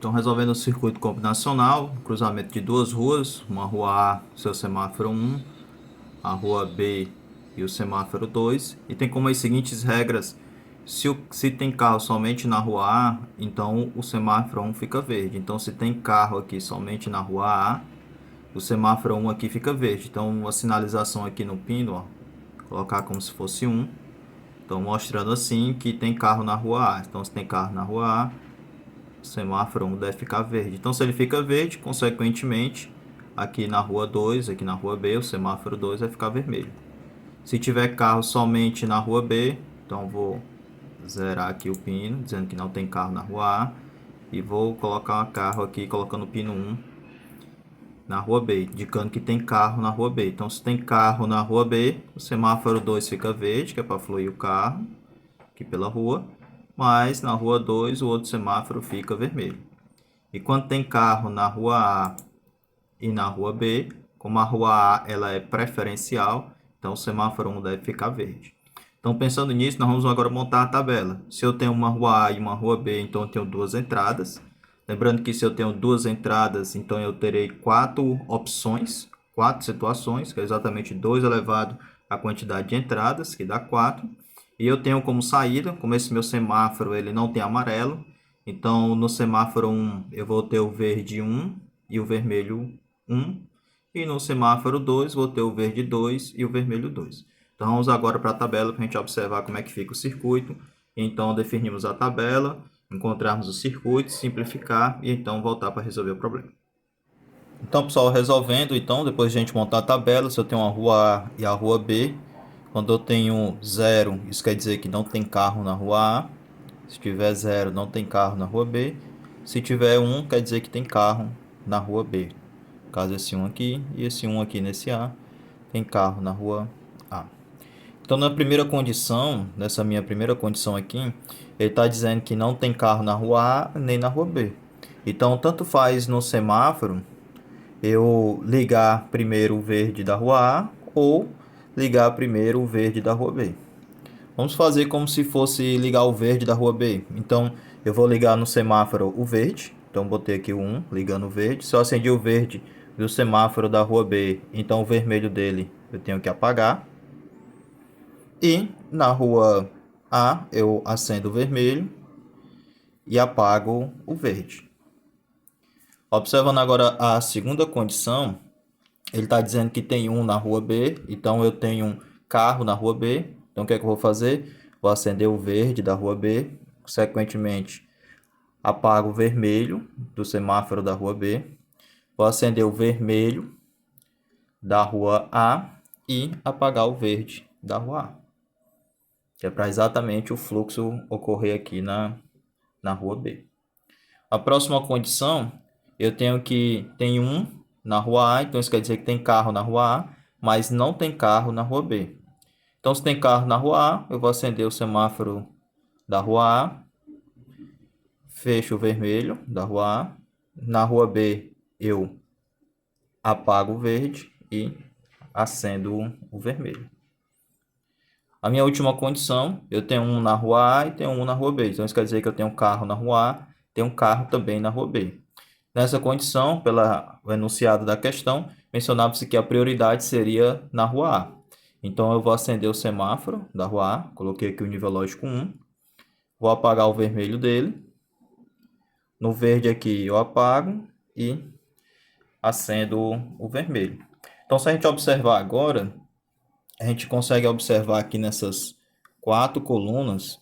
Então, resolvendo o circuito combinacional, cruzamento de duas ruas, uma rua A, seu semáforo 1, a rua B e o semáforo 2, e tem como as seguintes regras: se tem carro somente na rua A, então o semáforo 1 fica verde. Então, se tem carro aqui somente na rua A, o semáforo 1 aqui fica verde. Então, a sinalização aqui no pino, ó, colocar como se fosse 1. Então, mostrando assim que tem carro na rua A. Então, se tem carro na rua A, o semáforo 1 deve ficar verde. Então, se ele fica verde, consequentemente, aqui na rua 2, aqui na rua B, o semáforo 2 vai ficar vermelho. Se tiver carro somente na rua B, então vou zerar aqui o pino, dizendo que não tem carro na rua A. E vou colocar um carro aqui, colocando o pino 1 na rua B, indicando que tem carro na rua B. Então, se tem carro na rua B, o semáforo 2 fica verde, que é para fluir o carro aqui pela rua. Mas na rua 2 o outro semáforo fica vermelho. E quando tem carro na rua A e na rua B, como a rua A ela é preferencial, então o semáforo 1 deve ficar verde. Então, pensando nisso, nós vamos agora montar a tabela. Se eu tenho uma rua A e uma rua B, então eu tenho duas entradas. Lembrando que se eu tenho duas entradas, então eu terei quatro opções, quatro situações, que é exatamente 2 elevado à quantidade de entradas, que dá 4. E eu tenho como saída, como esse meu semáforo ele não tem amarelo, então no semáforo 1 eu vou ter o verde 1 e o vermelho 1. E no semáforo 2 vou ter o verde 2 e o vermelho 2. Então vamos agora para a tabela para a gente observar como é que fica o circuito. Então definimos a tabela, encontrarmos o circuito, simplificar e então voltar para resolver o problema. Então, pessoal, resolvendo, então, depois de a gente montar a tabela, se eu tenho a rua A e a rua B, quando eu tenho 0, isso quer dizer que não tem carro na rua A. Se tiver 0, não tem carro na rua B. Se tiver 1, quer dizer que tem carro na rua B. No caso, esse 1 aqui e esse 1 aqui nesse A, tem carro na rua A. Então, na primeira condição, nessa minha primeira condição aqui, ele está dizendo que não tem carro na rua A nem na rua B. Então, tanto faz no semáforo eu ligar primeiro o verde da rua A ou ligar primeiro o verde da rua B. Vamos fazer como se fosse ligar o verde da rua B. Então, eu vou ligar no semáforo o verde. Então, botei aqui o 1, ligando o verde. Se eu acendi o verde do semáforo da rua B, então o vermelho dele eu tenho que apagar. E na rua A, eu acendo o vermelho e apago o verde. Observando agora a segunda condição, ele está dizendo que tem 1 na rua B, então eu tenho um carro na rua B. Então, o que é que eu vou fazer? Vou acender o verde da rua B, consequentemente, apago o vermelho do semáforo da rua B. Vou acender o vermelho da rua A e apagar o verde da rua A. Que é para exatamente o fluxo ocorrer aqui na rua B. A próxima condição, eu tenho que tem 1 na rua A, então isso quer dizer que tem carro na rua A, mas não tem carro na rua B. Então, se tem carro na rua A, eu vou acender o semáforo da rua A, fecho o vermelho da rua A. Na rua B, eu apago o verde e acendo o vermelho. A minha última condição, eu tenho 1 na rua A e tenho 1 na rua B. Então, isso quer dizer que eu tenho um carro na rua A, tenho um carro também na rua B. Nessa condição, pelo enunciado da questão, mencionava-se que a prioridade seria na rua A. Então, eu vou acender o semáforo da rua A, coloquei aqui o nível lógico 1, vou apagar o vermelho dele. No verde aqui eu apago e acendo o vermelho. Então, se a gente observar agora, a gente consegue observar aqui nessas 4 colunas,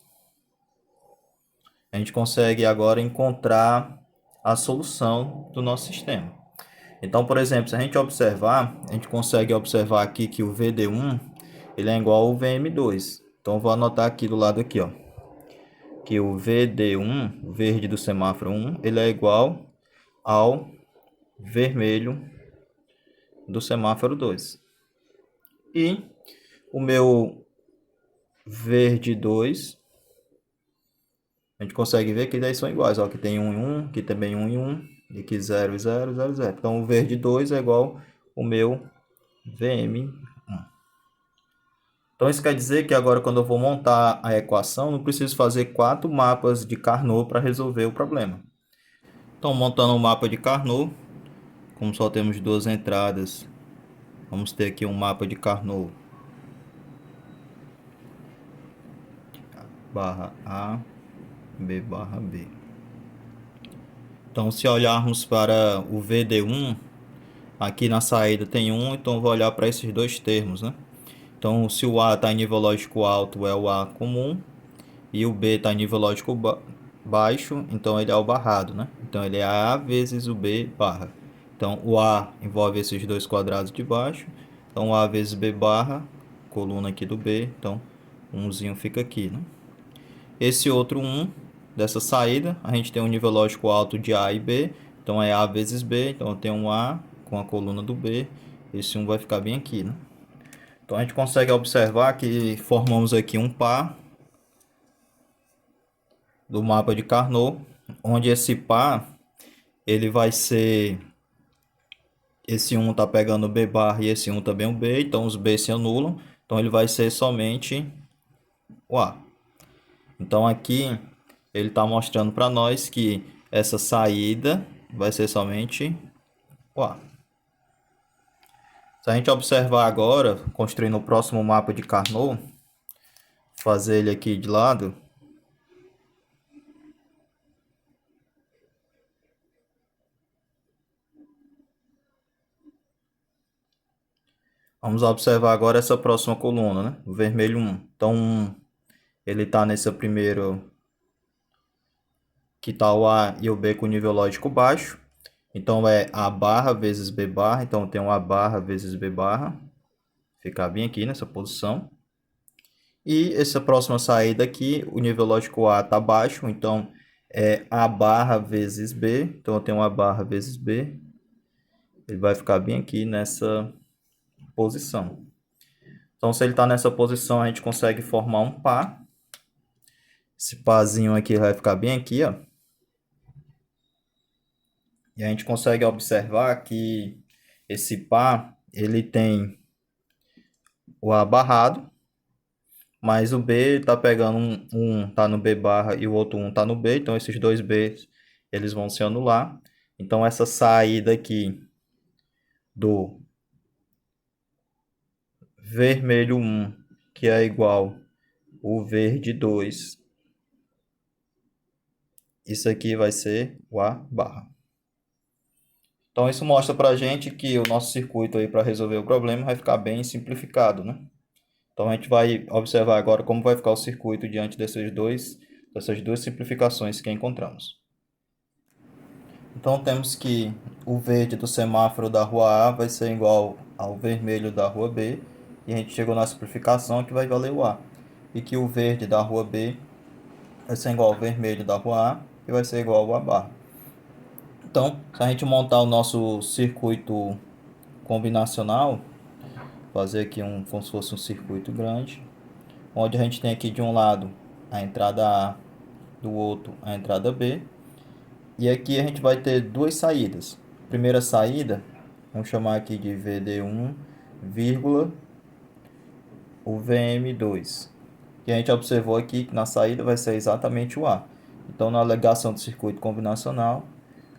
a gente consegue agora encontrar a solução do nosso sistema. Então, por exemplo, se a gente observar, a gente consegue observar aqui que o VD1 ele é igual ao VM2. Então, eu vou anotar aqui do lado aqui, ó, que o VD1, o verde do semáforo 1, ele é igual ao vermelho do semáforo 2. E o meu verde 2, a gente consegue ver que eles são iguais, ó, que tem 1 e 1, aqui também 1 e 1, e aqui 0 e 0, 0 e 0. Então, o verde 2 é igual ao meu VM1. Então, isso quer dizer que agora, quando eu vou montar a equação, não preciso fazer 4 mapas de Carnot para resolver o problema. Então, montando o mapa de Carnot, como só temos duas entradas, vamos ter aqui um mapa de Carnot barra A, B barra B. Então, se olharmos para o VD1, aqui na saída tem 1, então eu vou olhar para esses dois termos, né? Então, se o A está em nível lógico alto, é o A comum, e o B está em nível lógico baixo, então ele é o barrado, né? Então, ele é A vezes o B barra. Então, o A envolve esses dois quadrados de baixo, então A vezes B barra, coluna aqui do B, então, umzinho fica aqui, né? Esse outro 1 dessa saída, a gente tem um nível lógico alto de A e B, então é A vezes B, então eu tenho um A com a coluna do B, esse 1 vai ficar bem aqui, né? Então a gente consegue observar que formamos aqui um par do mapa de Carnot, onde esse par ele vai ser, esse 1 está pegando o B barra e esse 1 também o B, então os B se anulam, então ele vai ser somente o A. Então aqui ele está mostrando para nós que essa saída vai ser somente o A. Se a gente observar agora, construindo o próximo mapa de Carnot, fazer ele aqui de lado, vamos observar agora essa próxima coluna, né? O vermelho 1. Então, ele está nesse primeiro, que está o A e o B com nível lógico baixo. Então, é A barra vezes B barra. Então, tem um A barra vezes B barra. Ficar bem aqui nessa posição. E essa próxima saída aqui, o nível lógico A está baixo. Então, é A barra vezes B. Então, eu tenho um A barra vezes B. Ele vai ficar bem aqui nessa posição. Então, se ele está nessa posição, a gente consegue formar um par. Esse parzinho aqui vai ficar bem aqui, ó. E a gente consegue observar que esse par, ele tem o A barrado, mas o B está pegando um tá no B barra e o outro 1 tá no B, então esses dois Bs, eles vão se anular. Então, essa saída aqui do vermelho 1, que é igual o verde 2, isso aqui vai ser o A barra. Então, isso mostra para a gente que o nosso circuito aí para resolver o problema vai ficar bem simplificado, né? Então, a gente vai observar agora como vai ficar o circuito diante dessas duas simplificações que encontramos. Então, temos que o verde do semáforo da rua A vai ser igual ao vermelho da rua B, e a gente chegou na simplificação que vai valer o A. E que o verde da rua B vai ser igual ao vermelho da rua A, e vai ser igual ao A barra. Então, se a gente montar o nosso circuito combinacional, fazer aqui como se fosse um circuito grande, onde a gente tem aqui de um lado a entrada A, do outro a entrada B, e aqui a gente vai ter duas saídas. Primeira saída, vamos chamar aqui de VD1, vírgula, o VM2. E a gente observou aqui que na saída vai ser exatamente o A. Então, na alegação do circuito combinacional,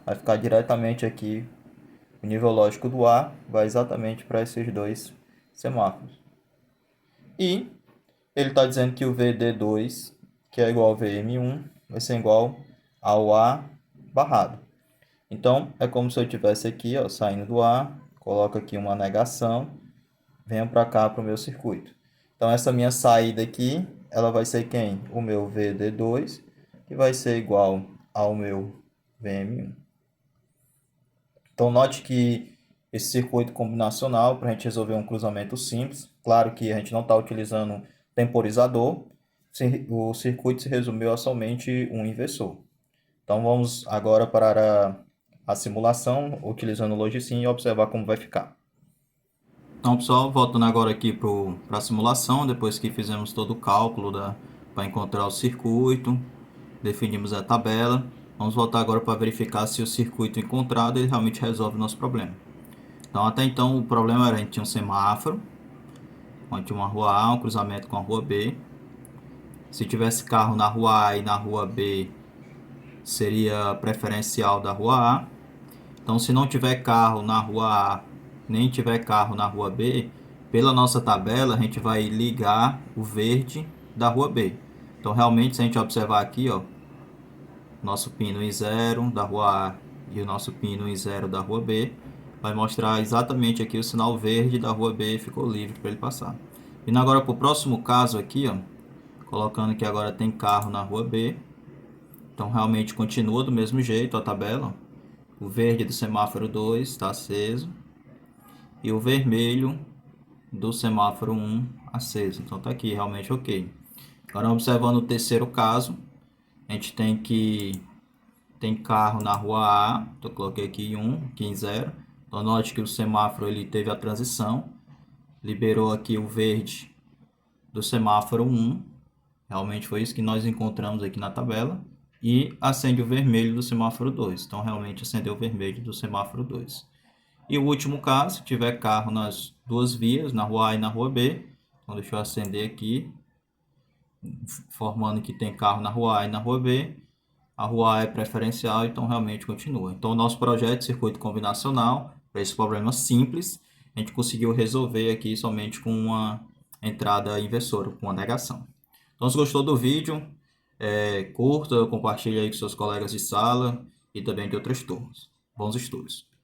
vai ficar diretamente aqui o nível lógico do A, vai exatamente para esses dois semáforos. E ele está dizendo que o VD2, que é igual ao VM1, vai ser igual ao A barrado. Então, é como se eu tivesse aqui, ó, saindo do A, coloco aqui uma negação, venho para cá para o meu circuito. Então, essa minha saída aqui, ela vai ser quem? O meu VD2, que vai ser igual ao meu VM1. Então, note que esse circuito combinacional, para a gente resolver um cruzamento simples, claro que a gente não está utilizando temporizador, o circuito se resumiu a somente um inversor. Então, vamos agora para a simulação, utilizando o Logicsim, e observar como vai ficar. Então, pessoal, voltando agora aqui para a simulação, depois que fizemos todo o cálculo para encontrar o circuito, definimos a tabela, vamos voltar agora para verificar se o circuito encontrado ele realmente resolve o nosso problema. Então, até então, o problema era a gente tinha um semáforo, onde tinha uma rua A, um cruzamento com a rua B. Se tivesse carro na rua A e na rua B, seria preferencial da rua A. Então, se não tiver carro na rua A, nem tiver carro na rua B, pela nossa tabela, a gente vai ligar o verde da rua B. Então, realmente, se a gente observar aqui, ó, nosso pino em 0 da rua A e o nosso pino em 0 da rua B, vai mostrar exatamente aqui o sinal verde da rua B ficou livre para ele passar. Indo agora para o próximo caso aqui, ó, colocando que agora tem carro na rua B. Então, realmente continua do mesmo jeito a tabela. O verde do semáforo 2 está aceso e o vermelho do semáforo 1 aceso. Então, está aqui realmente ok. Agora, observando o terceiro caso, a gente tem carro na rua A. Então, eu coloquei aqui 1, aqui em 0. Então, note que o semáforo ele teve a transição. Liberou aqui o verde do semáforo 1. Realmente foi isso que nós encontramos aqui na tabela. E acende o vermelho do semáforo 2. Então, realmente acendeu o vermelho do semáforo 2. E o último caso, se tiver carro nas duas vias, na rua A e na rua B. Então, deixa eu acender aqui, formando que tem carro na rua A e na rua B. A rua A é preferencial, então realmente continua. Então, o nosso projeto de circuito combinacional, para esse problema simples, a gente conseguiu resolver aqui somente com uma entrada inversora, com uma negação. Então, se gostou do vídeo, curta, compartilhe aí com seus colegas de sala e também de outras turmas. Bons estudos!